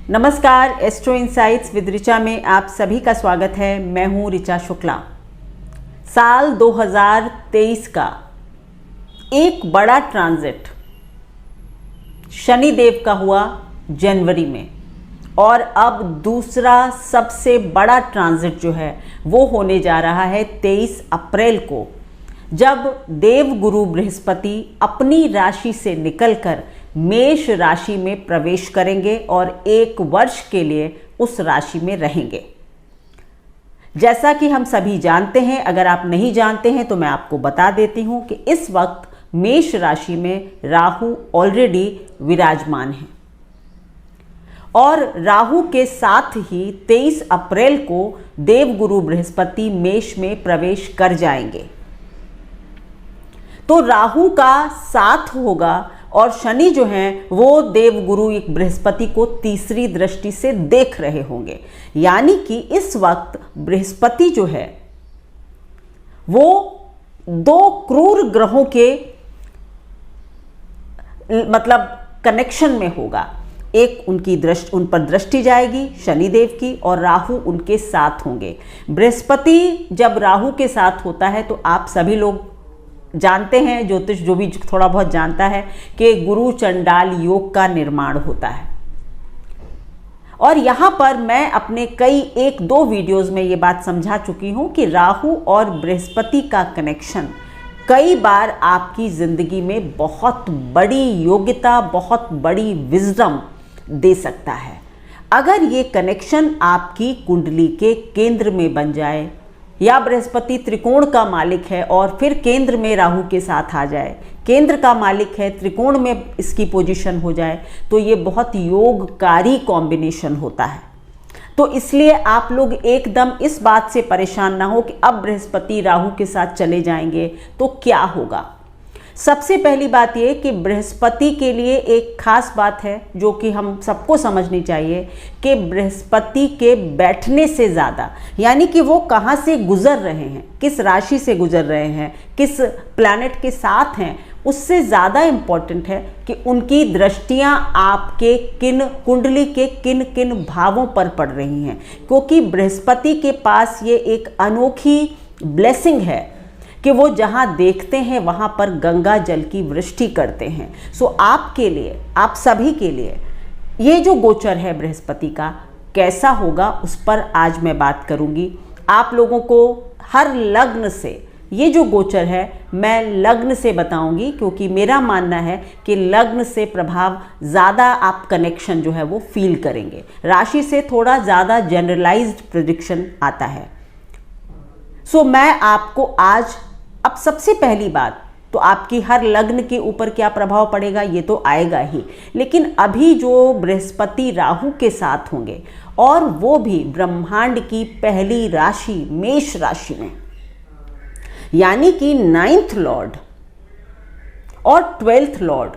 नमस्कार, astro insights with Richa में आप सभी का स्वागत है। मैं हूं ऋचा शुक्ला। साल 2023 का एक बड़ा ट्रांजिट शनिदेव का हुआ जनवरी में, और अब दूसरा सबसे बड़ा ट्रांजिट जो है वो होने जा रहा है 23 अप्रैल को, जब देव गुरु बृहस्पति अपनी राशि से निकलकर मेष राशि में प्रवेश करेंगे और एक वर्ष के लिए उस राशि में रहेंगे। जैसा कि हम सभी जानते हैं, अगर आप नहीं जानते हैं तो मैं आपको बता देती हूं कि इस वक्त मेष राशि में राहु ऑलरेडी विराजमान है, और राहु के साथ ही 23 अप्रैल को देवगुरु बृहस्पति मेष में प्रवेश कर जाएंगे। तो राहु का साथ होगा, और शनि जो हैं वो देवगुरु एक बृहस्पति को तीसरी दृष्टि से देख रहे होंगे। यानी कि इस वक्त बृहस्पति जो है वो दो क्रूर ग्रहों के मतलब कनेक्शन में होगा। एक उन पर दृष्टि जाएगी शनिदेव की, और राहु उनके साथ होंगे। बृहस्पति जब राहु के साथ होता है तो आप सभी लोग जानते हैं, ज्योतिष जो भी थोड़ा बहुत जानता है, कि गुरु चंडाल योग का निर्माण होता है। और यहाँ पर मैं अपने कई 1-2 वीडियोस में ये बात समझा चुकी हूँ कि राहु और बृहस्पति का कनेक्शन कई बार आपकी ज़िंदगी में बहुत बड़ी योग्यता, बहुत बड़ी विजडम दे सकता है। अगर ये कनेक्शन आपकी कुंडली के केंद्र में बन जाए, या बृहस्पति त्रिकोण का मालिक है और फिर केंद्र में राहु के साथ आ जाए, केंद्र का मालिक है, त्रिकोण में इसकी पोजीशन हो जाए, तो ये बहुत योगकारी कॉम्बिनेशन होता है। तो इसलिए आप लोग एकदम इस बात से परेशान ना हो कि अब बृहस्पति राहु के साथ चले जाएंगे तो क्या होगा। सबसे पहली बात ये कि बृहस्पति के लिए एक खास बात है जो कि हम सबको समझनी चाहिए, कि बृहस्पति के बैठने से ज़्यादा, यानी कि वो कहाँ से गुजर रहे हैं, किस राशि से गुजर रहे हैं, किस प्लैनेट के साथ हैं, उससे ज़्यादा इम्पॉर्टेंट है कि उनकी दृष्टियाँ आपके कुंडली के किन किन भावों पर पड़ रही हैं। क्योंकि बृहस्पति के पास ये एक अनोखी ब्लेसिंग है कि वो जहाँ देखते हैं वहाँ पर गंगा जल की वृष्टि करते हैं। सो आपके लिए, आप सभी के लिए ये जो गोचर है बृहस्पति का कैसा होगा, उस पर आज मैं बात करूँगी। आप लोगों को हर लग्न से ये जो गोचर है मैं लग्न से बताऊंगी, क्योंकि मेरा मानना है कि लग्न से प्रभाव ज़्यादा आप कनेक्शन जो है वो फील करेंगे। राशि से थोड़ा ज़्यादा जनरलाइज्ड प्रेडिक्शन आता है। सो मैं आपको आज, अब सबसे पहली बात तो आपकी हर लग्न के ऊपर क्या प्रभाव पड़ेगा ये तो आएगा ही, लेकिन अभी जो बृहस्पति राहु के साथ होंगे, और वो भी ब्रह्मांड की पहली राशि मेष राशि में, यानी कि 9th लॉर्ड और 12th लॉर्ड,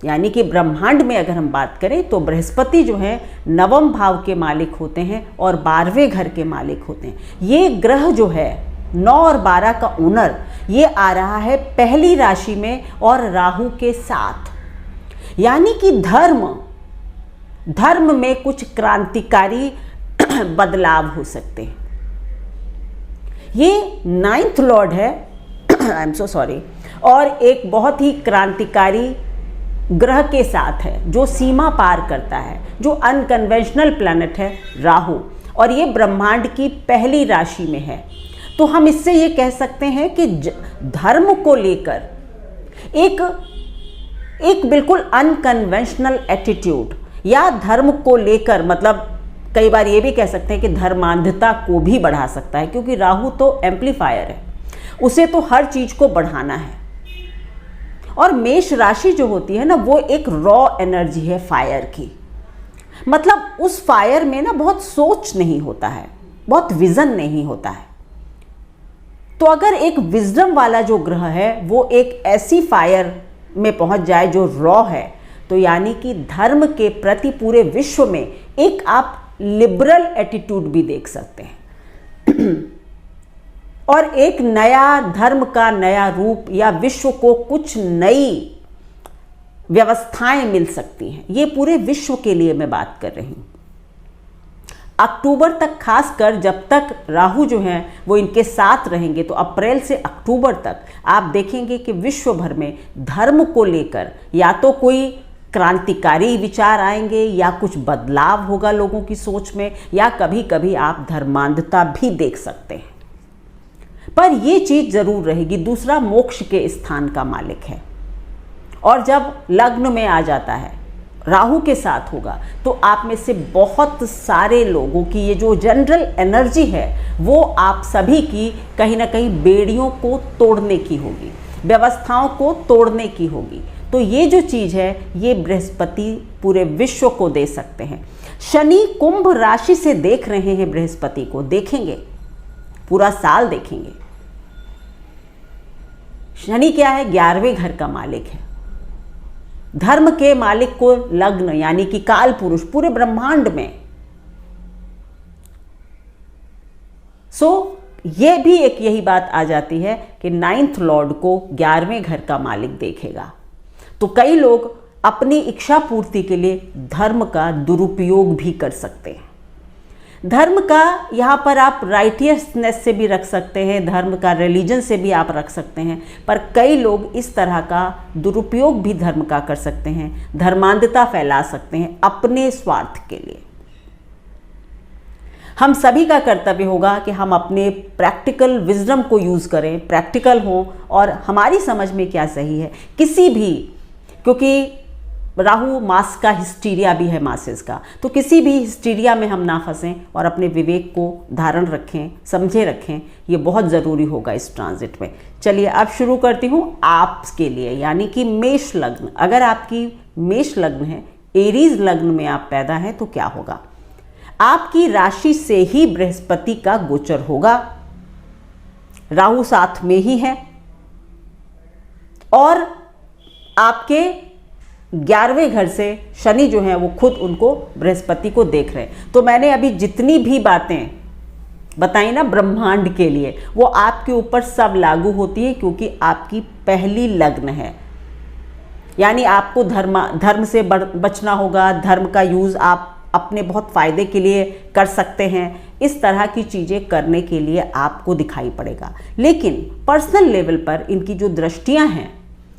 यानी कि ब्रह्मांड में अगर हम बात करें तो बृहस्पति जो है 9वें भाव के मालिक होते हैं और 12वें घर के मालिक होते हैं। ये ग्रह जो है 9 और 12 का ओनर, ये आ रहा है पहली राशि में और राहु के साथ, यानी कि धर्म में कुछ क्रांतिकारी बदलाव हो सकते हैं। ये 9th लॉर्ड है आई एम सो सॉरी, और एक बहुत ही क्रांतिकारी ग्रह के साथ है जो सीमा पार करता है, जो अनकन्वेंशनल प्लैनेट है राहु, और ये ब्रह्मांड की पहली राशि में है। तो हम इससे ये कह सकते हैं कि धर्म को लेकर एक बिल्कुल अनकन्वेंशनल एटीट्यूड, या धर्म को लेकर, मतलब कई बार ये भी कह सकते हैं कि धर्मांधता को भी बढ़ा सकता है, क्योंकि राहु तो एम्पलीफायर है, उसे तो हर चीज को बढ़ाना है। और मेष राशि जो होती है ना, वो एक रॉ एनर्जी है फायर की, मतलब उस फायर में ना बहुत सोच नहीं होता है, बहुत विजन नहीं होता है। तो अगर एक विजडम वाला जो ग्रह है वो एक ऐसी फायर में पहुंच जाए जो रॉ है, तो यानी कि धर्म के प्रति पूरे विश्व में एक आप लिबरल एटीट्यूड भी देख सकते हैं। और एक नया धर्म का नया रूप या विश्व को कुछ नई व्यवस्थाएं मिल सकती हैं। ये पूरे विश्व के लिए मैं बात कर रही हूं। अक्टूबर तक, खासकर जब तक राहु जो हैं वो इनके साथ रहेंगे, तो अप्रैल से अक्टूबर तक आप देखेंगे कि विश्व भर में धर्म को लेकर या तो कोई क्रांतिकारी विचार आएंगे या कुछ बदलाव होगा लोगों की सोच में, या कभी कभी आप धर्मांधता भी देख सकते हैं। पर यह चीज जरूर रहेगी, दूसरा मोक्ष के स्थान का मालिक है, और जब लग्न में आ जाता है, राहु के साथ होगा, तो आप में से बहुत सारे लोगों की ये जो जनरल एनर्जी है वो आप सभी की कहीं ना कहीं बेड़ियों को तोड़ने की होगी, व्यवस्थाओं को तोड़ने की होगी। तो ये जो चीज़ है ये बृहस्पति पूरे विश्व को दे सकते हैं। शनि कुंभ राशि से देख रहे हैं बृहस्पति को, देखेंगे पूरा साल देखेंगे। शनि क्या है? 11वें घर का मालिक है, धर्म के मालिक को लग्न यानी कि काल पुरुष पूरे ब्रह्मांड में। ये भी एक यही बात आ जाती है कि 9th लॉर्ड को 11वें घर का मालिक देखेगा। तो कई लोग अपनी इच्छा पूर्ति के लिए धर्म का दुरुपयोग भी कर सकते हैं। धर्म का यहाँ पर आप राइटियसनेस से भी रख सकते हैं, धर्म का रिलीजन से भी आप रख सकते हैं, पर कई लोग इस तरह का दुरुपयोग भी धर्म का कर सकते हैं, धर्मांधता फैला सकते हैं अपने स्वार्थ के लिए। हम सभी का कर्तव्य होगा कि हम अपने प्रैक्टिकल विजडम को यूज़ करें, प्रैक्टिकल हो और हमारी समझ में क्या सही है किसी भी, क्योंकि राहु मास का हिस्टीरिया भी है, मासेस का, तो किसी भी हिस्टीरिया में हम ना फंसें और अपने विवेक को धारण रखें, समझे रखें, ये बहुत ज़रूरी होगा इस ट्रांजिट में। चलिए अब शुरू करती हूँ आपके लिए, यानी कि मेष लग्न। अगर आपकी मेष लग्न है, एरीज लग्न में आप पैदा हैं, तो क्या होगा? आपकी राशि से ही बृहस्पति का गोचर होगा, राहु साथ में ही है, और आपके 11वें घर से शनि जो है वो खुद उनको बृहस्पति को देख रहे हैं। तो मैंने अभी जितनी भी बातें बताई ना ब्रह्मांड के लिए, वो आपके ऊपर सब लागू होती है, क्योंकि आपकी पहली लग्न है। यानी आपको धर्म से बचना होगा, धर्म का यूज़ आप अपने बहुत फ़ायदे के लिए कर सकते हैं। इस तरह की चीज़ें करने के लिए आपको दिखाई पड़ेगा। लेकिन पर्सनल लेवल पर इनकी जो दृष्टियां हैं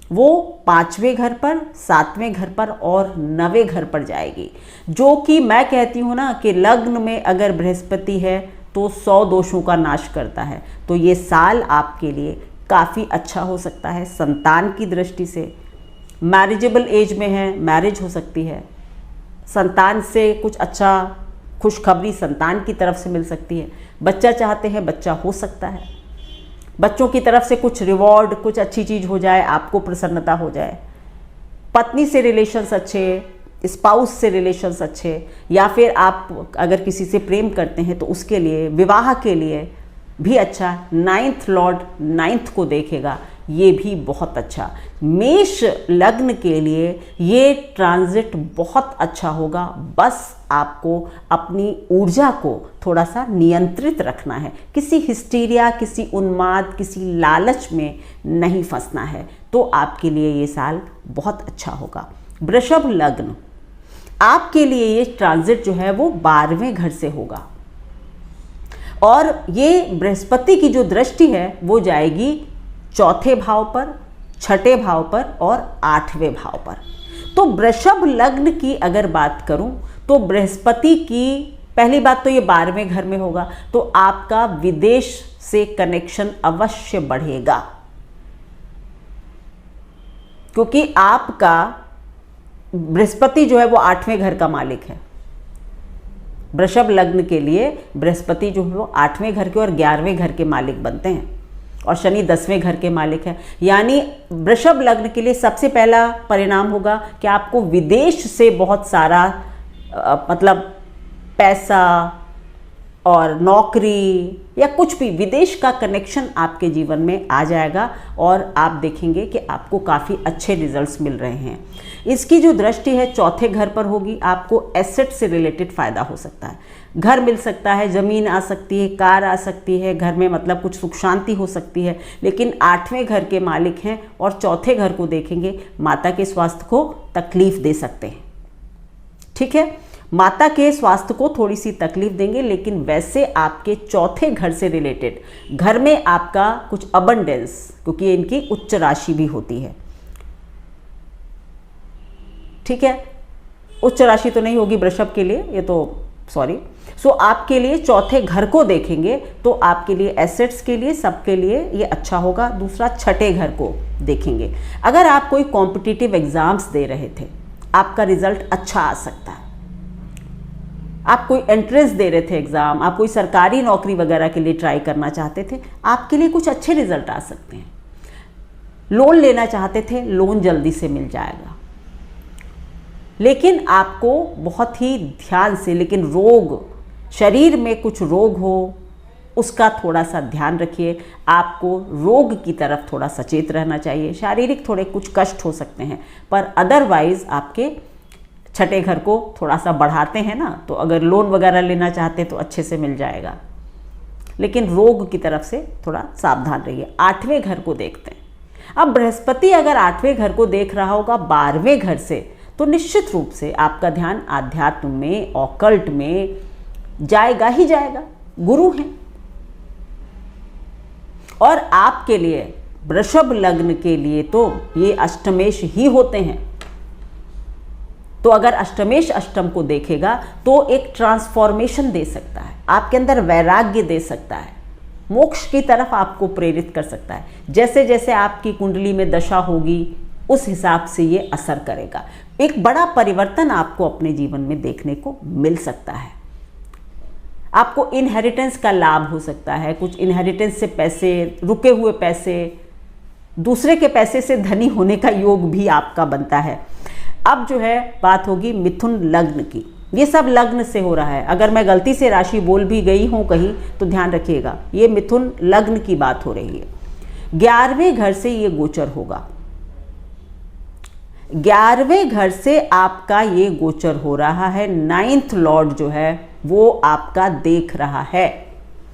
वो 5वें घर पर, 7वें घर पर और 9वें घर पर जाएगी, जो कि मैं कहती हूँ ना कि लग्न में अगर बृहस्पति है तो 100 दोषों का नाश करता है। तो ये साल आपके लिए काफ़ी अच्छा हो सकता है। संतान की दृष्टि से मैरिजेबल एज में है, मैरिज हो सकती है, संतान से कुछ अच्छा खुशखबरी संतान की तरफ से मिल सकती है, बच्चा चाहते हैं बच्चा हो सकता है, बच्चों की तरफ से कुछ रिवॉर्ड, कुछ अच्छी चीज़ हो जाए, आपको प्रसन्नता हो जाए, पत्नी से रिलेशंस अच्छे, स्पाउस से रिलेशंस अच्छे, या फिर आप अगर किसी से प्रेम करते हैं तो उसके लिए, विवाह के लिए भी अच्छा। 9th लॉर्ड 9th को देखेगा, ये भी बहुत अच्छा। मेष लग्न के लिए ये ट्रांजिट बहुत अच्छा होगा। बस आपको अपनी ऊर्जा को थोड़ा सा नियंत्रित रखना है, किसी हिस्टीरिया, किसी उन्माद, किसी लालच में नहीं फंसना है, तो आपके लिए ये साल बहुत अच्छा होगा। वृषभ लग्न, आपके लिए ये ट्रांजिट जो है वो 12वें घर से होगा, और ये बृहस्पति की जो दृष्टि है वो जाएगी 4थे भाव पर, 6ठे भाव पर और 8वें भाव पर। तो वृषभ लग्न की अगर बात करूं तो बृहस्पति की पहली बात तो ये 12वें घर में होगा, तो आपका विदेश से कनेक्शन अवश्य बढ़ेगा, क्योंकि आपका बृहस्पति जो है वो 8वें घर का मालिक है। वृषभ लग्न के लिए बृहस्पति जो है वो 8वें घर के और 11वें घर के मालिक बनते हैं, और शनि 10वें घर के मालिक है। यानी वृषभ लग्न के लिए सबसे पहला परिणाम होगा कि आपको विदेश से बहुत सारा मतलब पैसा और नौकरी या कुछ भी विदेश का कनेक्शन आपके जीवन में आ जाएगा, और आप देखेंगे कि आपको काफ़ी अच्छे रिजल्ट्स मिल रहे हैं। इसकी जो दृष्टि है 4थे घर पर होगी, आपको एसेट से रिलेटेड फ़ायदा हो सकता है। घर मिल सकता है, ज़मीन आ सकती है, कार आ सकती है, घर में मतलब कुछ सुख शांति हो सकती है। लेकिन 8वें घर के मालिक हैं और चौथे घर को देखेंगे, माता के स्वास्थ्य को तकलीफ दे सकते हैं। ठीक है, माता के स्वास्थ्य को थोड़ी सी तकलीफ देंगे, लेकिन वैसे आपके चौथे घर से रिलेटेड घर में आपका कुछ अबंडेंस, क्योंकि इनकी उच्च राशि भी होती है। ठीक है, उच्च राशि तो नहीं होगी वृषभ के लिए, ये तो सॉरी। सो आपके लिए चौथे घर को देखेंगे तो आपके लिए एसेट्स के लिए, सबके लिए ये अच्छा होगा। दूसरा, छठे घर को देखेंगे। अगर आप कोई कॉम्पिटिटिव एग्जाम्स दे रहे थे, आपका रिजल्ट अच्छा आ सकता है। आप कोई एंट्रेंस दे रहे थे एग्जाम, आप कोई सरकारी नौकरी वगैरह के लिए ट्राई करना चाहते थे, आपके लिए कुछ अच्छे रिजल्ट आ सकते हैं। लोन लेना चाहते थे, लोन जल्दी से मिल जाएगा। लेकिन आपको बहुत ही ध्यान से, लेकिन रोग, शरीर में कुछ रोग हो उसका थोड़ा सा ध्यान रखिए। आपको रोग की तरफ थोड़ा सचेत रहना चाहिए। शारीरिक थोड़े कुछ कष्ट हो सकते हैं, पर अदरवाइज आपके छठे घर को थोड़ा सा बढ़ाते हैं ना, तो अगर लोन वगैरह लेना चाहते हैं तो अच्छे से मिल जाएगा। लेकिन रोग की तरफ से थोड़ा सावधान रहिए। 8वें घर को देखते हैं। अब बृहस्पति अगर 8वें घर को देख रहा होगा 12वें घर से, तो निश्चित रूप से आपका ध्यान आध्यात्म में, ऑकल्ट में जाएगा ही जाएगा। गुरु हैं और आपके लिए वृषभ लग्न के लिए तो ये अष्टमेश ही होते हैं। तो अगर अष्टमेश अष्टम को देखेगा तो एक ट्रांसफॉर्मेशन दे सकता है, आपके अंदर वैराग्य दे सकता है, मोक्ष की तरफ आपको प्रेरित कर सकता है। जैसे जैसे आपकी कुंडली में दशा होगी उस हिसाब से ये असर करेगा। एक बड़ा परिवर्तन आपको अपने जीवन में देखने को मिल सकता है। आपको इनहेरिटेंस का लाभ हो सकता है, कुछ इनहेरिटेंस से पैसे, रुके हुए पैसे, दूसरे के पैसे से धनी होने का योग भी आपका बनता है। अब जो है बात होगी मिथुन लग्न की। ये सब लग्न से हो रहा है। अगर मैं गलती से राशि बोल भी गई हूँ कहीं तो ध्यान रखिएगा, ये मिथुन लग्न की बात हो रही है। 11वें घर से ये गोचर होगा। 11वें घर से आपका ये गोचर हो रहा है। 9th लॉर्ड जो है वो आपका देख रहा है।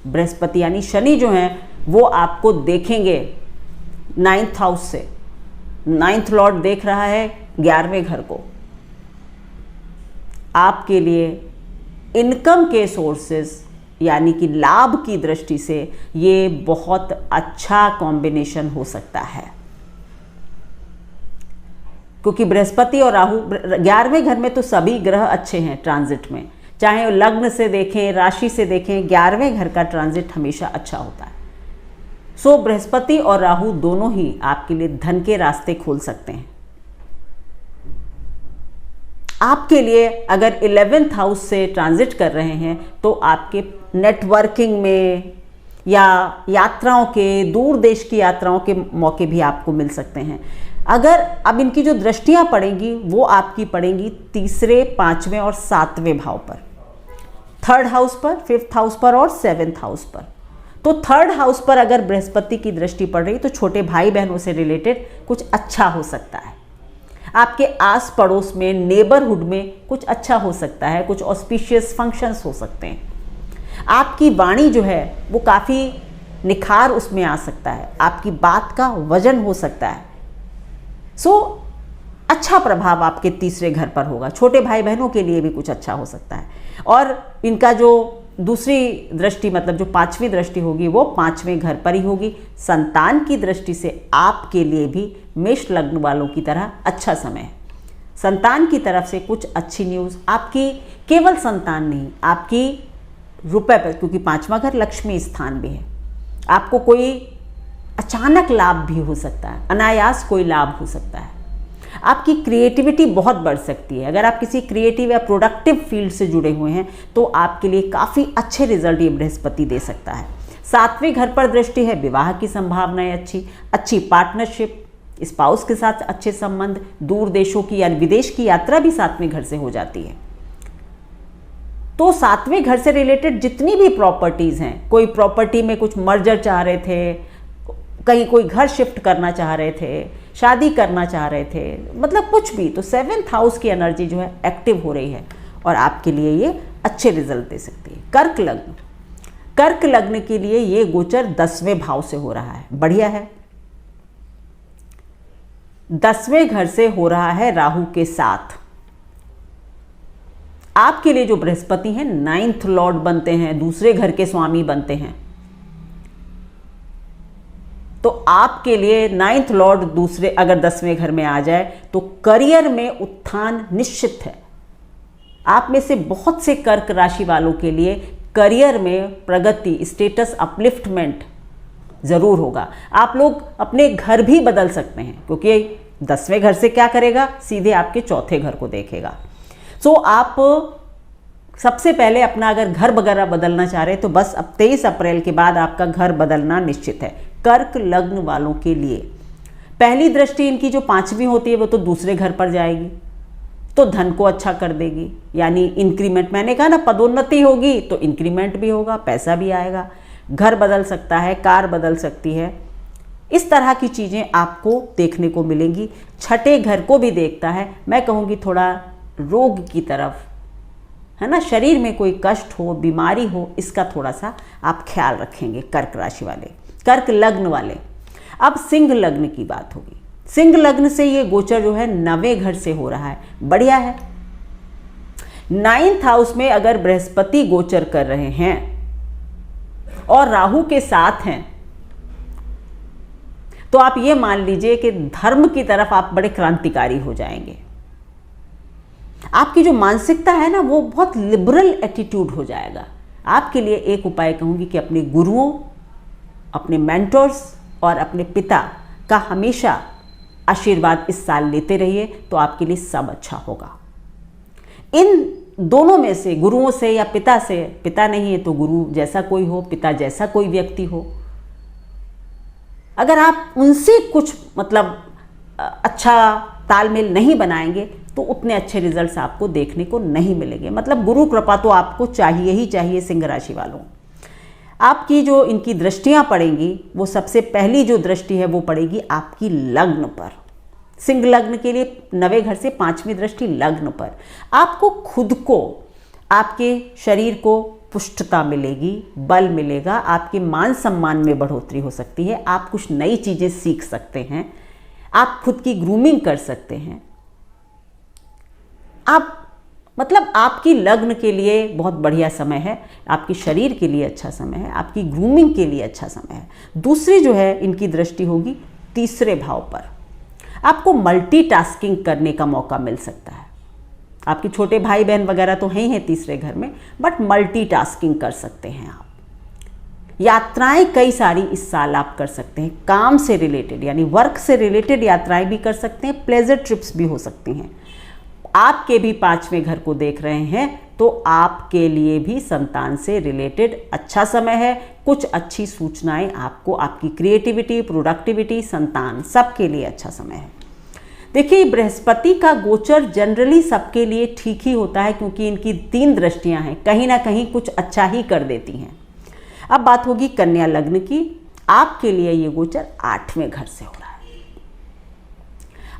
बृहस्पति यानी शनि जो है वो आपको देखेंगे 9th हाउस से। 9th लॉर्ड देख रहा है 11वें घर को। आपके लिए इनकम के सोर्सेस यानी कि लाभ की दृष्टि से ये बहुत अच्छा कॉम्बिनेशन हो सकता है, क्योंकि बृहस्पति और राहु 11वें घर में तो सभी ग्रह अच्छे हैं ट्रांजिट में, चाहे लग्न से देखें, राशि से देखें, 11वें घर का ट्रांजिट हमेशा अच्छा होता है। सो बृहस्पति और राहु दोनों ही आपके लिए धन के रास्ते खोल सकते हैं। आपके लिए अगर 11th हाउस से ट्रांजिट कर रहे हैं तो आपके नेटवर्किंग में या यात्राओं के, दूर देश की यात्राओं के मौके भी आपको मिल सकते हैं। अगर अब इनकी जो दृष्टियां पड़ेंगी वो आपकी पड़ेंगी 3रे, 5वें और 7वें भाव पर, 3rd हाउस पर, 5th हाउस पर और 7th हाउस पर। तो 3rd हाउस पर अगर बृहस्पति की दृष्टि पड़ रही तो छोटे भाई बहनों से रिलेटेड कुछ अच्छा हो सकता है। आपके आस पड़ोस में, नेबरहुड में कुछ अच्छा हो सकता है, कुछ ऑस्पिशियस फंक्शंस हो सकते हैं। आपकी वाणी जो है वो काफ़ी निखार उसमें आ सकता है, आपकी बात का वजन हो सकता है। सो अच्छा प्रभाव आपके 3रे घर पर होगा। छोटे भाई बहनों के लिए भी कुछ अच्छा हो सकता है। और इनका जो दूसरी दृष्टि मतलब जो 5वीं दृष्टि होगी वो 5वें घर पर ही होगी। संतान की दृष्टि से आपके लिए भी मेष लग्न वालों की तरह अच्छा समय है। संतान की तरफ से कुछ अच्छी न्यूज़ आपकी, केवल संतान नहीं, आपकी रुपए पर, क्योंकि 5वां घर लक्ष्मी स्थान भी है। आपको कोई अचानक लाभ भी हो सकता है, अनायास कोई लाभ हो सकता है। आपकी क्रिएटिविटी बहुत बढ़ सकती है। अगर आप किसी क्रिएटिव या प्रोडक्टिव फील्ड से जुड़े हुए हैं तो आपके लिए काफ़ी अच्छे रिजल्ट ये बृहस्पति दे सकता है। 7वें घर पर दृष्टि है, विवाह की संभावनाएं अच्छी पार्टनरशिप, स्पाउस के साथ अच्छे संबंध, दूर देशों की या विदेश की यात्रा भी 7वें घर से हो जाती है। तो 7वें घर से रिलेटेड जितनी भी प्रॉपर्टीज़ हैं, कोई प्रॉपर्टी में कुछ मर्जर चाह रहे थे, कहीं कोई घर शिफ्ट करना चाह रहे थे, शादी करना चाह रहे थे, मतलब कुछ भी, तो 7th हाउस की एनर्जी जो है एक्टिव हो रही है और आपके लिए ये अच्छे रिजल्ट दे सकती है। कर्क लग्न, कर्क लग्न के लिए ये गोचर 10वें भाव से हो रहा है, बढ़िया है। 10वें घर से हो रहा है राहु के साथ। आपके लिए जो बृहस्पति हैं 9th लॉर्ड बनते हैं, दूसरे घर के स्वामी बनते हैं, तो आपके लिए 9th लॉर्ड दूसरे अगर 10वें घर में आ जाए तो करियर में उत्थान निश्चित है। आप में से बहुत से कर्क राशि वालों के लिए करियर में प्रगति, स्टेटस अपलिफ्टमेंट जरूर होगा। आप लोग अपने घर भी बदल सकते हैं, क्योंकि 10वें घर से क्या करेगा, सीधे आपके चौथे घर को देखेगा। सो आप सबसे पहले अपना अगर घर वगैरह बदलना चाह रहे हैं तो बस अब 23 अप्रैल के बाद आपका घर बदलना निश्चित है। कर्क लग्न वालों के लिए पहली दृष्टि इनकी जो 5वीं होती है वो तो दूसरे घर पर जाएगी, तो धन को अच्छा कर देगी, यानी इंक्रीमेंट, मैंने कहा ना पदोन्नति होगी तो इंक्रीमेंट भी होगा, पैसा भी आएगा, घर बदल सकता है, कार बदल सकती है, इस तरह की चीज़ें आपको देखने को मिलेंगी। छठे घर को भी देखता है, मैं कहूँगी थोड़ा रोग की तरफ, है ना, शरीर में कोई कष्ट हो, बीमारी हो, इसका थोड़ा सा आप ख्याल रखेंगे कर्क राशि वाले, कर्क लग्न वाले। अब सिंह लग्न की बात होगी। सिंह लग्न से ये गोचर जो है 9वें घर से हो रहा है, बढ़िया है। 9th हाउस में अगर बृहस्पति गोचर कर रहे हैं और राहु के साथ हैं तो आप ये मान लीजिए कि धर्म की तरफ आप बड़े क्रांतिकारी हो जाएंगे। आपकी जो मानसिकता है ना वो बहुत लिबरल एटीट्यूड हो जाएगा। आपके लिए एक उपाय कहूँगी कि अपने गुरुओं, अपने मेंटर्स और अपने पिता का हमेशा आशीर्वाद इस साल लेते रहिए, तो आपके लिए सब अच्छा होगा। इन दोनों में से, गुरुओं से या पिता से, पिता नहीं है तो गुरु जैसा कोई हो, पिता जैसा कोई व्यक्ति हो, अगर आप उनसे कुछ मतलब अच्छा तालमेल नहीं बनाएंगे तो उतने अच्छे रिजल्ट्स आपको देखने को नहीं मिलेंगे। मतलब गुरु कृपा तो आपको चाहिए ही चाहिए। सिंह राशि वालों, आपकी जो इनकी दृष्टियां पड़ेंगी वो सबसे पहली जो दृष्टि है वो पड़ेगी आपकी लग्न पर। सिंह लग्न के लिए 9वें घर से 5वीं दृष्टि लग्न पर। आपको खुद को, आपके शरीर को पुष्टता मिलेगी, बल मिलेगा, आपके मान सम्मान में बढ़ोतरी हो सकती है, आप कुछ नई चीज़ें सीख सकते हैं, आप खुद की ग्रूमिंग कर सकते हैं। आप मतलब आपकी लग्न के लिए बहुत बढ़िया समय है, आपके शरीर के लिए अच्छा समय है, आपकी ग्रूमिंग के लिए अच्छा समय है। दूसरी जो है इनकी दृष्टि होगी 3रे भाव पर। आपको मल्टीटास्किंग करने का मौका मिल सकता है। आपके छोटे भाई बहन वगैरह तो हैं ही 3रे घर में, बट मल्टीटास्किंग कर सकते हैं आप। यात्राएं कई सारी इस साल आप कर सकते हैं, काम से रिलेटेड यानी वर्क से रिलेटेड यात्राएं भी कर सकते हैं, प्लेजर ट्रिप्स भी हो सकती हैं। आपके भी 5वें घर को देख रहे हैं तो आपके लिए भी संतान से रिलेटेड अच्छा समय है। कुछ अच्छी सूचनाएं आपको, आपकी क्रिएटिविटी, प्रोडक्टिविटी, संतान, सबके लिए अच्छा समय है। देखिए, बृहस्पति का गोचर जनरली सबके लिए ठीक ही होता है, क्योंकि इनकी 3 दृष्टियां हैं, कहीं ना कहीं कुछ अच्छा ही कर देती हैं। अब बात होगी कन्या लग्न की। आपके लिए ये गोचर 8वें घर से हो रहा है।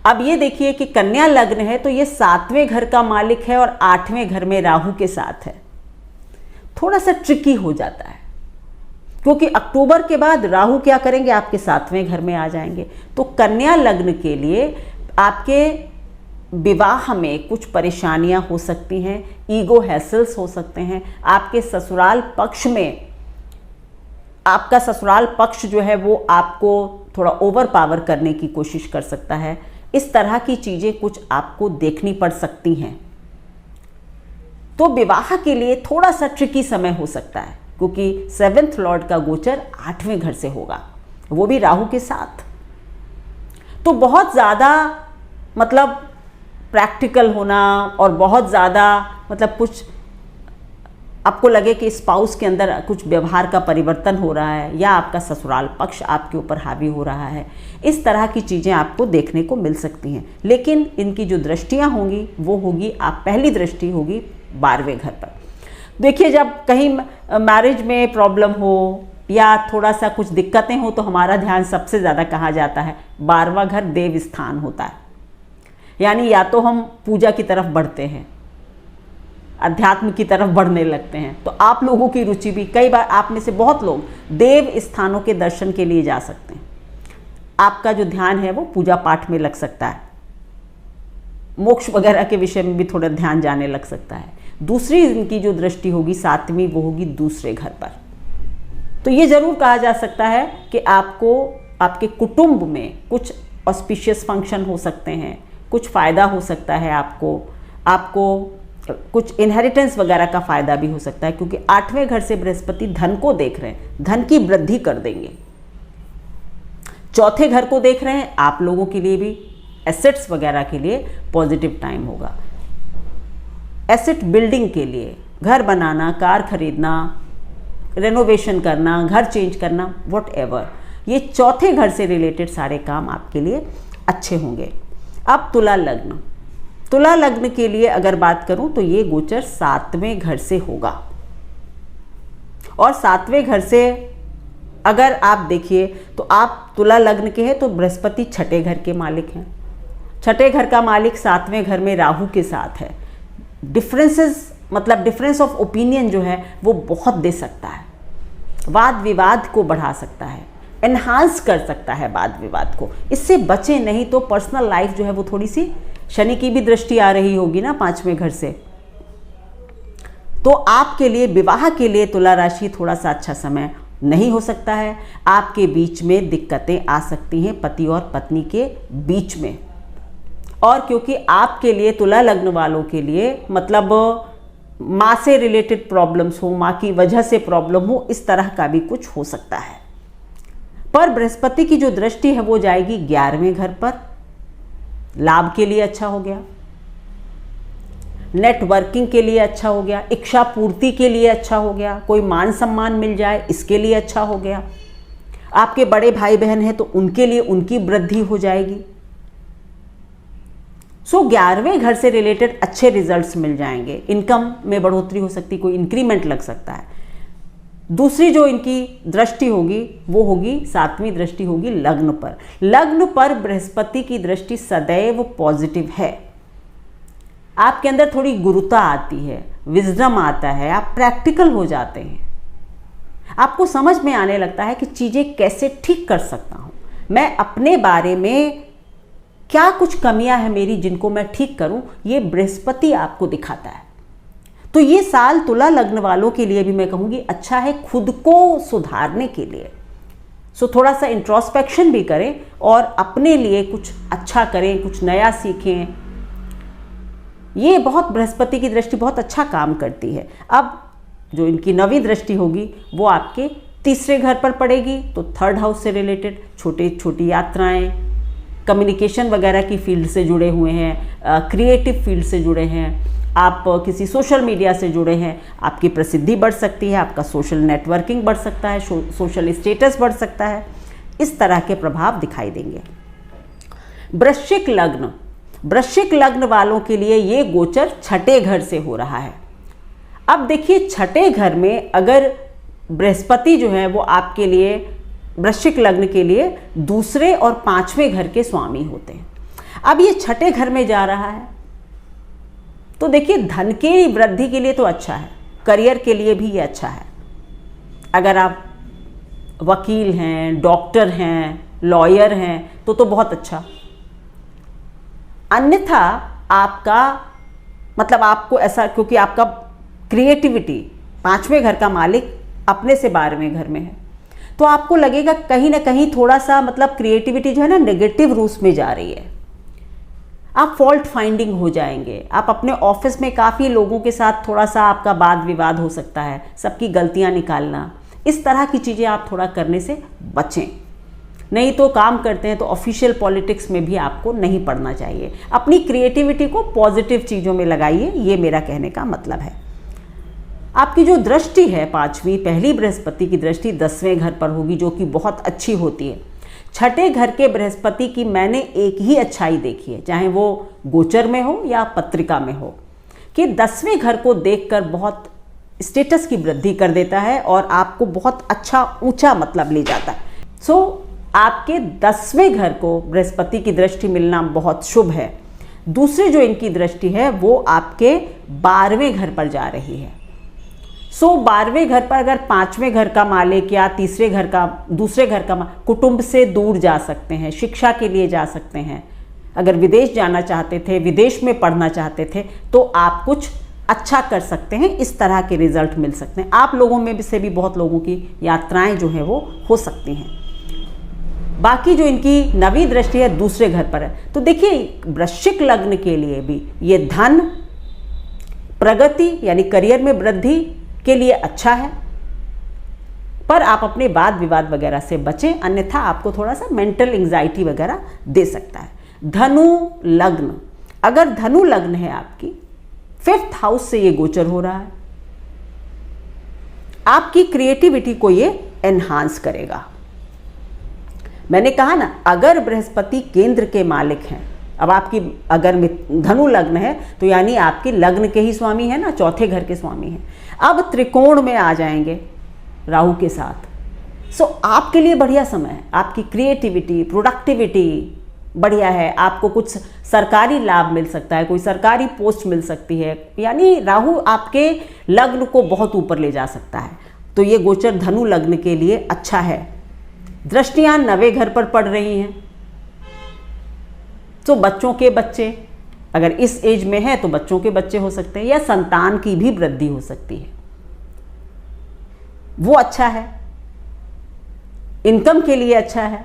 अब ये देखिए कि कन्या लग्न है तो ये 7वें घर का मालिक है और 8वें घर में राहु के साथ है। थोड़ा सा ट्रिकी हो जाता है, क्योंकि अक्टूबर के बाद राहु क्या करेंगे, आपके 7वें घर में आ जाएंगे। तो कन्या लग्न के लिए आपके विवाह में कुछ परेशानियां हो सकती हैं, ईगो हैसल्स हो सकते हैं। आपके ससुराल पक्ष में, आपका ससुराल पक्ष जो है वो आपको थोड़ा ओवर पावर करने की कोशिश कर सकता है। इस तरह की चीज़ें कुछ आपको देखनी पड़ सकती हैं। तो विवाह के लिए थोड़ा सा ट्रिकी समय हो सकता है, क्योंकि 7th लॉर्ड का गोचर 8वें घर से होगा, वो भी राहु के साथ। तो बहुत ज़्यादा मतलब प्रैक्टिकल होना और बहुत ज़्यादा मतलब कुछ आपको लगे कि स्पाउस के अंदर कुछ व्यवहार का परिवर्तन हो रहा है या आपका ससुराल पक्ष आपके ऊपर हावी हो रहा है, इस तरह की चीज़ें आपको देखने को मिल सकती हैं। लेकिन इनकी जो दृष्टियां होंगी वो होगी, आप पहली दृष्टि होगी 12वें घर पर। देखिए, जब कहीं मैरिज में प्रॉब्लम हो या थोड़ा सा कुछ दिक्कतें हो तो हमारा ध्यान सबसे ज़्यादा कहा जाता है 12वां घर देव स्थान होता है। यानी या तो हम पूजा की तरफ बढ़ते हैं, अध्यात्म की तरफ बढ़ने लगते हैं। तो आप लोगों की रुचि भी, कई बार आप में से बहुत लोग देव स्थानों के दर्शन के लिए जा सकते हैं। आपका जो ध्यान है वो पूजा पाठ में लग सकता है, मोक्ष वगैरह के विषय में भी थोड़ा ध्यान जाने लग सकता है। दूसरी इनकी जो दृष्टि होगी 7वीं, वो होगी दूसरे घर पर। तो ये जरूर कहा जा सकता है कि आपको आपके कुटुंब में कुछ ऑस्पिशियस फंक्शन हो सकते हैं, कुछ फ़ायदा हो सकता है, आपको कुछ इनहेरिटेंस वगैरह का फ़ायदा भी हो सकता है, क्योंकि 8वें घर से बृहस्पति धन को देख रहे हैं, धन की वृद्धि कर देंगे। चौथे घर को देख रहे हैं, आप लोगों के लिए भी एसेट्स वगैरह के लिए पॉजिटिव टाइम होगा। एसेट बिल्डिंग के लिए, घर बनाना, कार खरीदना, रेनोवेशन करना, घर चेंज करना, व्हाटएवर, ये चौथे घर से रिलेटेड सारे काम आपके लिए अच्छे होंगे। अब तुला लग्न, तुला लग्न के लिए अगर बात करूं तो ये गोचर 7वें घर से होगा। और 7वें घर से अगर आप देखिए तो आप तुला लग्न के हैं तो बृहस्पति 6ठे घर के मालिक हैं। 6ठे घर का मालिक 7वें घर में राहु के साथ है। डिफरेंसेस, मतलब डिफरेंस ऑफ ओपिनियन जो है वो बहुत दे सकता है, वाद विवाद को बढ़ा सकता है, एनहांस कर सकता है वाद विवाद को। इससे बचे, नहीं तो पर्सनल लाइफ जो है वो थोड़ी सी, शनि की भी दृष्टि आ रही होगी ना 5वें घर से, तो आपके लिए विवाह के लिए तुला राशि थोड़ा सा अच्छा समय नहीं हो सकता है। आपके बीच में दिक्कतें आ सकती हैं, पति और पत्नी के बीच में। और क्योंकि आपके लिए, तुला लग्न वालों के लिए, मतलब माँ से रिलेटेड प्रॉब्लम्स हो, माँ की वजह से प्रॉब्लम हो, इस तरह का भी कुछ हो सकता है। पर बृहस्पति की जो दृष्टि है वो जाएगी 11वें घर पर, लाभ के लिए अच्छा हो गया, नेटवर्किंग के लिए अच्छा हो गया, इच्छा पूर्ति के लिए अच्छा हो गया, कोई मान सम्मान मिल जाए इसके लिए अच्छा हो गया। आपके बड़े भाई बहन हैं तो उनके लिए उनकी वृद्धि हो जाएगी। सो 11वें घर से रिलेटेड अच्छे रिजल्ट्स मिल जाएंगे, इनकम में बढ़ोतरी हो सकती, कोई इंक्रीमेंट लग सकता है। दूसरी जो इनकी दृष्टि होगी वो होगी 7वीं दृष्टि होगी लग्न पर। लग्न पर बृहस्पति की दृष्टि सदैव पॉजिटिव है। आपके अंदर थोड़ी गुरुता आती है, विजडम आता है, आप प्रैक्टिकल हो जाते हैं, आपको समझ में आने लगता है कि चीज़ें कैसे ठीक कर सकता हूँ, मैं अपने बारे में क्या कुछ कमियां हैं मेरी जिनको मैं ठीक करूं, ये बृहस्पति आपको दिखाता है। तो ये साल तुला लग्न वालों के लिए भी मैं कहूँगी अच्छा है खुद को सुधारने के लिए। सो थोड़ा सा इंट्रोस्पेक्शन भी करें और अपने लिए कुछ अच्छा करें, कुछ नया सीखें। ये बहुत, बृहस्पति की दृष्टि बहुत अच्छा काम करती है। अब जो इनकी 9वीं दृष्टि होगी वो आपके 3रे घर पर पड़ेगी, तो 3rd हाउस से रिलेटेड छोटी यात्राएं, कम्युनिकेशन वगैरह की फील्ड से जुड़े हुए हैं, क्रिएटिव फील्ड से जुड़े हैं, आप किसी सोशल मीडिया से जुड़े हैं, आपकी प्रसिद्धि बढ़ सकती है, आपका सोशल नेटवर्किंग बढ़ सकता है, सोशल स्टेटस बढ़ सकता है, इस तरह के प्रभाव दिखाई देंगे। वृश्चिक लग्न, वृश्चिक लग्न वालों के लिए ये गोचर 6ठे घर से हो रहा है। अब देखिए 6ठे घर में अगर बृहस्पति जो है वो आपके लिए, वृश्चिक लग्न के लिए 2रे और 5वें घर के स्वामी होते हैं। अब ये 6ठे घर में जा रहा है तो देखिए धन की वृद्धि के लिए तो अच्छा है, करियर के लिए भी ये अच्छा है। अगर आप वकील हैं, डॉक्टर हैं, लॉयर हैं तो बहुत अच्छा। अन्यथा आपका, मतलब आपको ऐसा, क्योंकि आपका क्रिएटिविटी, 5वें घर का मालिक अपने से 12वें घर में है, तो आपको लगेगा कहीं ना कहीं थोड़ा सा, मतलब क्रिएटिविटी जो है ना नेगेटिव रूप में जा रही है। आप फॉल्ट फाइंडिंग हो जाएंगे, आप अपने ऑफिस में काफ़ी लोगों के साथ थोड़ा सा आपका वाद विवाद हो सकता है, सबकी गलतियां निकालना, इस तरह की चीज़ें आप थोड़ा करने से बचें। नहीं तो काम करते हैं तो ऑफिशियल पॉलिटिक्स में भी आपको नहीं पड़ना चाहिए। अपनी क्रिएटिविटी को पॉजिटिव चीज़ों में लगाइए, ये मेरा कहने का मतलब है। आपकी जो दृष्टि है 5वीं, पहली बृहस्पति की दृष्टि 10वें घर पर होगी, जो कि बहुत अच्छी होती है। 6ठे घर के बृहस्पति की मैंने एक ही अच्छाई देखी है, चाहे वो गोचर में हो या पत्रिका में हो, कि 10वें घर को देखकर बहुत स्टेटस की वृद्धि कर देता है और आपको बहुत अच्छा ऊंचा मतलब ले जाता है। सो आपके 10वें घर को बृहस्पति की दृष्टि मिलना बहुत शुभ है। दूसरी जो इनकी दृष्टि है वो आपके 12वें घर पर जा रही है। सो 12वें घर पर अगर 5वें घर का मालिक या दूसरे घर का कुटुंब से दूर जा सकते हैं, शिक्षा के लिए जा सकते हैं, अगर विदेश जाना चाहते थे, विदेश में पढ़ना चाहते थे, तो आप कुछ अच्छा कर सकते हैं। इस तरह के रिजल्ट मिल सकते हैं। आप लोगों में से भी बहुत लोगों की यात्राएं जो है वो हो सकती हैं। बाकी जो इनकी 9वीं दृष्टि है दूसरे घर पर है, तो देखिए वृश्चिक लग्न के लिए भी ये धन, प्रगति यानी करियर में वृद्धि के लिए अच्छा है, पर आप अपने वाद विवाद वगैरह से बचें, अन्यथा आपको थोड़ा सा मेंटल एंजाइटी वगैरह दे सकता है। धनु लग्न, अगर धनु लग्न है आपकी, 5th हाउस से ये गोचर हो रहा है, आपकी क्रिएटिविटी को ये एनहांस करेगा। मैंने कहा ना, अगर बृहस्पति केंद्र के मालिक हैं, अब आपकी अगर धनु लग्न है तो यानी आपकी लग्न के ही स्वामी है ना, चौथे घर के स्वामी हैं। अब त्रिकोण में आ जाएंगे राहु के साथ, सो आपके लिए बढ़िया समय है। आपकी क्रिएटिविटी, प्रोडक्टिविटी बढ़िया है, आपको कुछ सरकारी लाभ मिल सकता है, कोई सरकारी पोस्ट मिल सकती है, यानी राहु आपके लग्न को बहुत ऊपर ले जा सकता है। तो ये गोचर धनु लग्न के लिए अच्छा है। दृष्टियां 9वें घर पर पड़ रही हैं, तो बच्चों के बच्चे अगर इस एज में है तो बच्चों के बच्चे हो सकते हैं, या संतान की भी वृद्धि हो सकती है, वो अच्छा है, इनकम के लिए अच्छा है।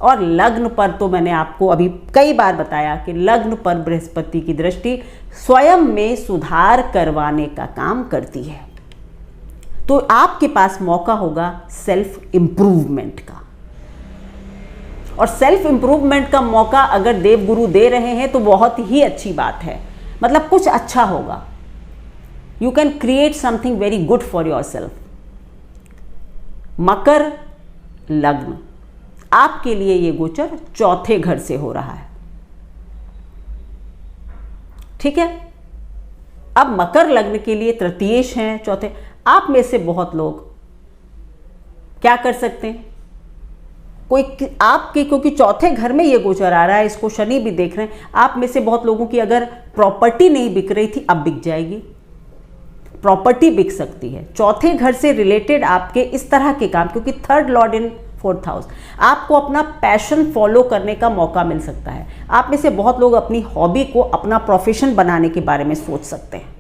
और लग्न पर तो मैंने आपको अभी कई बार बताया कि लग्न पर बृहस्पति की दृष्टि स्वयं में सुधार करवाने का काम करती है। तो आपके पास मौका होगा सेल्फ इंप्रूवमेंट का, और सेल्फ इंप्रूवमेंट का मौका अगर देवगुरु दे रहे हैं तो बहुत ही अच्छी बात है, मतलब कुछ अच्छा होगा। You can create something very good for yourself. मकर लग्न, आपके लिए ये गोचर चौथे घर से हो रहा है, ठीक है। अब मकर लग्न के लिए तृतीयेश हैं, चौथे। आप में से बहुत लोग क्या कर सकते हैं, कोई आपके, क्योंकि चौथे घर में ये गोचर आ रहा है, इसको शनि भी देख रहे हैं, आप में से बहुत लोगों की अगर प्रॉपर्टी नहीं बिक रही थी, अब बिक जाएगी, प्रॉपर्टी बिक सकती है। चौथे घर से रिलेटेड आपके इस तरह के काम, क्योंकि 3rd लॉर्ड इन 4th हाउस, आपको अपना पैशन फॉलो करने का मौका मिल सकता है। आप में से बहुत लोग अपनी हॉबी को अपना प्रोफेशन बनाने के बारे में सोच सकते हैं।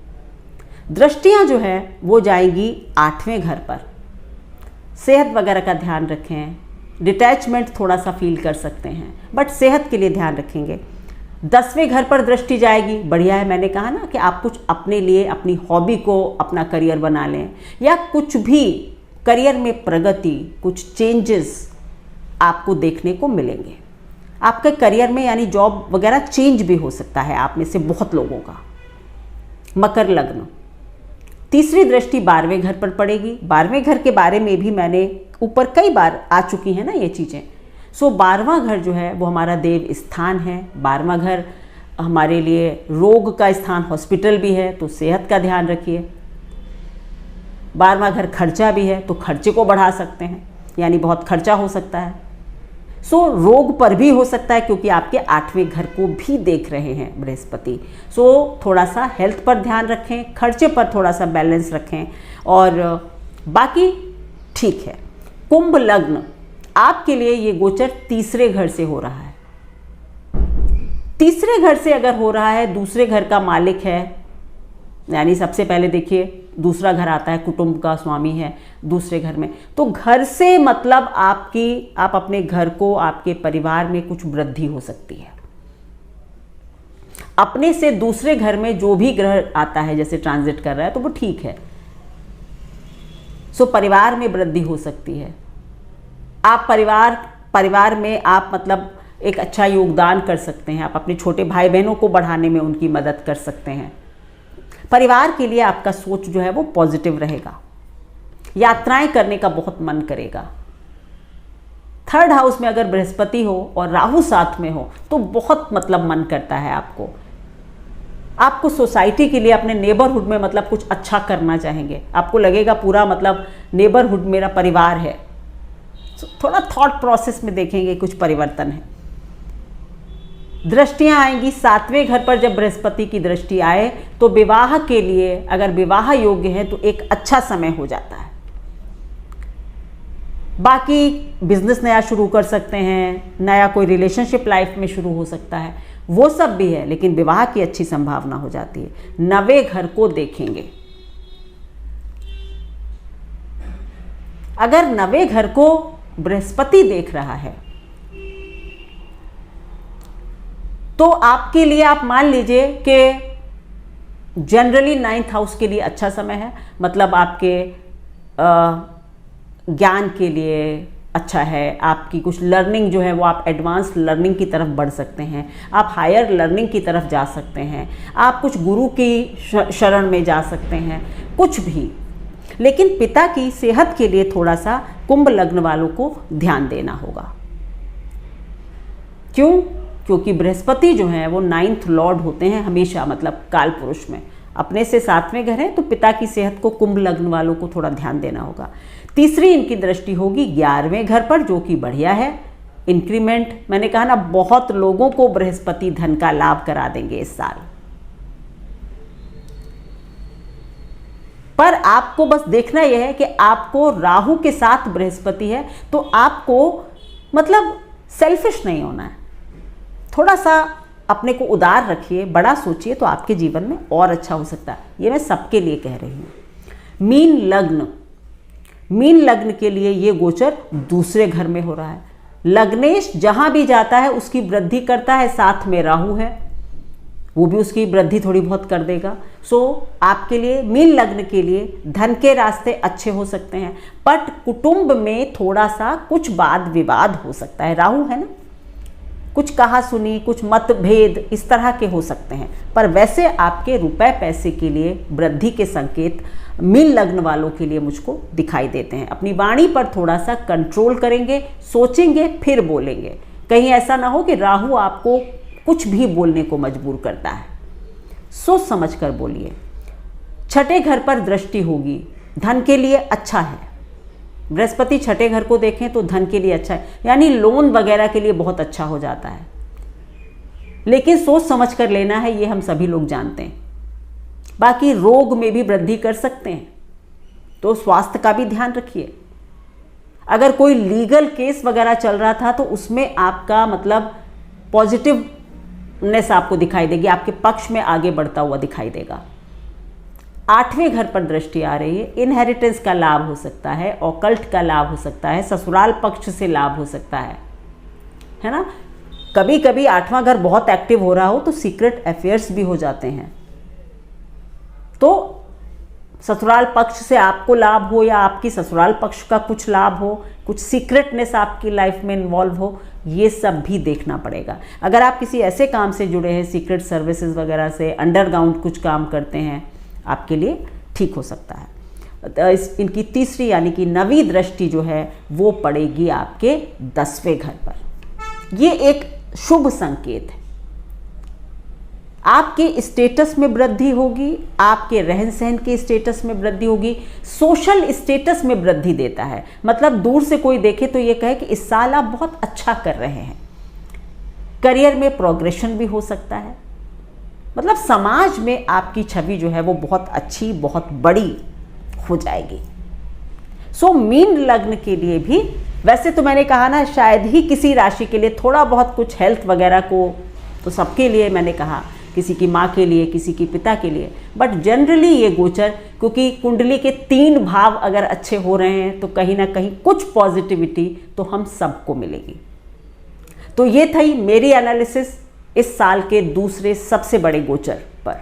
दृष्टियां जो है वो जाएंगी 8वें घर पर। सेहत वगैरह का ध्यान रखें, डिटैचमेंट थोड़ा सा फील कर सकते हैं, बट सेहत के लिए ध्यान रखेंगे। 10वें घर पर दृष्टि जाएगी, बढ़िया है। मैंने कहा ना कि आप कुछ अपने लिए, अपनी हॉबी को अपना करियर बना लें, या कुछ भी करियर में प्रगति, कुछ चेंजेस आपको देखने को मिलेंगे। आपके करियर में यानी जॉब वगैरह चेंज भी हो सकता है आप में से बहुत लोगों का। मकर लग्न, तीसरी दृष्टि 12वें घर पर पड़ेगी। 12वें घर के बारे में भी मैंने ऊपर कई बार आ चुकी हैं ना ये चीज़ें। सो 12वां घर जो है वो हमारा देव स्थान है। 12वां घर हमारे लिए रोग का स्थान, हॉस्पिटल भी है, तो सेहत का ध्यान रखिए। 12वां घर खर्चा भी है, तो खर्चे को बढ़ा सकते हैं, यानी बहुत खर्चा हो सकता है। सो रोग पर भी हो सकता है, क्योंकि आपके 8वें घर को भी देख रहे हैं बृहस्पति। सो थोड़ा सा हेल्थ पर ध्यान रखें, खर्चे पर थोड़ा सा बैलेंस रखें, और बाकी ठीक है। कुंभ लग्न, आपके लिए ये गोचर तीसरे घर से हो रहा है। तीसरे घर से अगर हो रहा है, दूसरे घर का मालिक है, यानी सबसे पहले देखिए दूसरा घर आता है, कुटुंब का स्वामी है दूसरे घर में, तो घर से मतलब आप अपने घर को, आपके परिवार में कुछ वृद्धि हो सकती है। अपने से दूसरे घर में जो भी ग्रह आता है, जैसे ट्रांजिट कर रहा है, तो वो ठीक है। सो परिवार में वृद्धि हो सकती है। आप परिवार में आप मतलब एक अच्छा योगदान कर सकते हैं। आप अपने छोटे भाई बहनों को बढ़ाने में उनकी मदद कर सकते हैं। परिवार के लिए आपका सोच जो है वो पॉजिटिव रहेगा। यात्राएं करने का बहुत मन करेगा। 3rd हाउस में अगर बृहस्पति हो और राहु साथ में हो तो बहुत मतलब मन करता है आपको सोसाइटी के लिए, अपने नेबरहुड में मतलब कुछ अच्छा करना चाहेंगे। आपको लगेगा पूरा मतलब नेबरहुड मेरा परिवार है। थोड़ा थॉट प्रोसेस में देखेंगे कुछ परिवर्तन है। दृष्टियां आएंगी 7वें घर पर। जब बृहस्पति की दृष्टि आए तो विवाह के लिए, अगर विवाह योग्य है तो एक अच्छा समय हो जाता है। बाकी बिजनेस नया शुरू कर सकते हैं, नया कोई रिलेशनशिप लाइफ में शुरू हो सकता है, वो सब भी है, लेकिन विवाह की अच्छी संभावना हो जाती है। 9वें घर को देखेंगे। अगर 9वें घर को बृहस्पति देख रहा है तो आपके लिए, आप मान लीजिए कि जनरली 9th हाउस के लिए अच्छा समय है, मतलब आपके ज्ञान के लिए अच्छा है, आपकी कुछ लर्निंग जो है वो आप एडवांस लर्निंग की तरफ बढ़ सकते हैं, आप हायर लर्निंग की तरफ जा सकते हैं, आप कुछ गुरु की शरण में जा सकते हैं, कुछ भी। लेकिन पिता की सेहत के लिए थोड़ा सा कुंभ लग्न वालों को ध्यान देना होगा। क्यों? क्योंकि बृहस्पति जो है वो 9th लॉर्ड होते हैं हमेशा, मतलब काल पुरुष में अपने से 7वें घर है, तो पिता की सेहत को कुंभ लग्न वालों को थोड़ा ध्यान देना होगा। तीसरी इनकी दृष्टि होगी 11वें घर पर, जो कि बढ़िया है। इंक्रीमेंट, मैंने कहा ना, बहुत लोगों को बृहस्पति धन का लाभ करा देंगे इस साल। पर आपको बस देखना यह है कि आपको राहु के साथ बृहस्पति है, तो आपको मतलब सेल्फिश नहीं होना है। थोड़ा सा अपने को उदार रखिए, बड़ा सोचिए, तो आपके जीवन में और अच्छा हो सकता है। ये मैं सबके लिए कह रही हूँ। मीन लग्न के लिए ये गोचर दूसरे घर में हो रहा है। लग्नेश जहां भी जाता है उसकी वृद्धि करता है, साथ में राहु है, वो भी उसकी वृद्धि थोड़ी बहुत कर देगा। सो आपके लिए, मीन लग्न के लिए धन के रास्ते अच्छे हो सकते हैं, बट कुटुंब में थोड़ा सा कुछ वाद विवाद हो सकता है। राहु है ना, कुछ कहा सुनी, कुछ मतभेद इस तरह के हो सकते हैं। पर वैसे आपके रुपए पैसे के लिए वृद्धि के संकेत मीन लग्न वालों के लिए मुझको दिखाई देते हैं। अपनी वाणी पर थोड़ा सा कंट्रोल करेंगे, सोचेंगे फिर बोलेंगे। कहीं ऐसा ना हो कि राहु आपको कुछ भी बोलने को मजबूर करता है। सोच समझ कर बोलिए। 6ठे घर पर दृष्टि होगी, धन के लिए अच्छा है। बृहस्पति 6ठे घर को देखें तो धन के लिए अच्छा है, यानी लोन वगैरह के लिए बहुत अच्छा हो जाता है। लेकिन सोच समझ कर लेना है, ये हम सभी लोग जानते हैं। बाकी रोग में भी वृद्धि कर सकते हैं, तो स्वास्थ्य का भी ध्यान रखिए। अगर कोई लीगल केस वगैरह चल रहा था तो उसमें आपका मतलब पॉजिटिवनेस आपको दिखाई देगी, आपके पक्ष में आगे बढ़ता हुआ दिखाई देगा। 8वें घर पर दृष्टि आ रही है, इनहेरिटेंस का लाभ हो सकता है, ऑकल्ट का लाभ हो सकता है, ससुराल पक्ष से लाभ हो सकता है ना। कभी कभी 8वां घर बहुत एक्टिव हो रहा हो तो सीक्रेट अफेयर्स भी हो जाते हैं। तो ससुराल पक्ष से आपको लाभ हो या आपकी ससुराल पक्ष का कुछ लाभ हो, कुछ सीक्रेटनेस आपकी लाइफ में इन्वॉल्व हो, ये सब भी देखना पड़ेगा। अगर आप किसी ऐसे काम से जुड़े हैं, सीक्रेट सर्विसेज वगैरह से, अंडरग्राउंड कुछ काम करते हैं, आपके लिए ठीक हो सकता है। इनकी तीसरी यानी कि 9वीं दृष्टि जो है वो पड़ेगी आपके 10वें घर पर। ये एक शुभ संकेत है। आपके स्टेटस में वृद्धि होगी, आपके रहन सहन के स्टेटस में वृद्धि होगी, सोशल स्टेटस में वृद्धि देता है। मतलब दूर से कोई देखे तो ये कहे कि इस साल आप बहुत अच्छा कर रहे हैं। करियर में प्रोग्रेशन भी हो सकता है, मतलब समाज में आपकी छवि जो है वो बहुत अच्छी, बहुत बड़ी हो जाएगी। सो मीन लग्न के लिए भी, वैसे तो मैंने कहा ना, शायद ही किसी राशि के लिए थोड़ा बहुत कुछ हेल्थ वगैरह को, तो सबके लिए मैंने कहा, किसी की माँ के लिए, किसी की पिता के लिए, बट जनरली ये गोचर, क्योंकि कुंडली के 3 भाव अगर अच्छे हो रहे हैं तो कहीं ना कहीं कुछ पॉजिटिविटी तो हम सबको मिलेगी। तो ये थी मेरी एनालिसिस इस साल के दूसरे सबसे बड़े गोचर पर।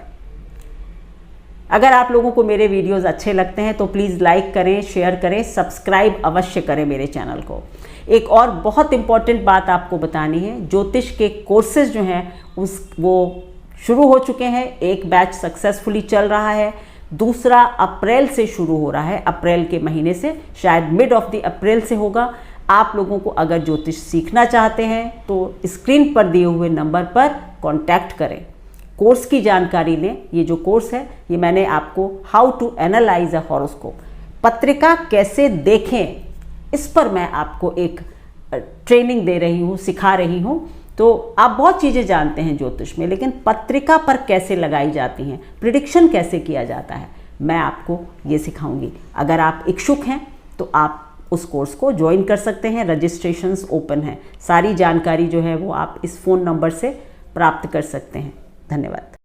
अगर आप लोगों को मेरे वीडियोस अच्छे लगते हैं तो प्लीज़ लाइक करें, शेयर करें, सब्सक्राइब अवश्य करें मेरे चैनल को। एक और बहुत इंपॉर्टेंट बात आपको बतानी है, ज्योतिष के कोर्सेज जो हैं वो शुरू हो चुके हैं। एक बैच सक्सेसफुली चल रहा है, दूसरा अप्रैल से शुरू हो रहा है, अप्रैल के महीने से, शायद मिड ऑफ द अप्रैल से होगा। आप लोगों को अगर ज्योतिष सीखना चाहते हैं तो स्क्रीन पर दिए हुए नंबर पर कांटेक्ट करें, कोर्स की जानकारी लें। ये जो कोर्स है ये मैंने आपको how to analyse a horoscope, पत्रिका कैसे देखें, इस पर मैं आपको एक ट्रेनिंग दे रही हूँ, सिखा रही हूँ। तो आप बहुत चीज़ें जानते हैं ज्योतिष में, लेकिन पत्रिका पर कैसे लगाई जाती हैं, प्रिडिक्शन कैसे किया जाता है, मैं आपको ये सिखाऊंगी। अगर आप इच्छुक हैं तो आप उस कोर्स को ज्वाइन कर सकते हैं। रजिस्ट्रेशंस ओपन है। सारी जानकारी जो है वो आप इस फ़ोन नंबर से प्राप्त कर सकते हैं। धन्यवाद।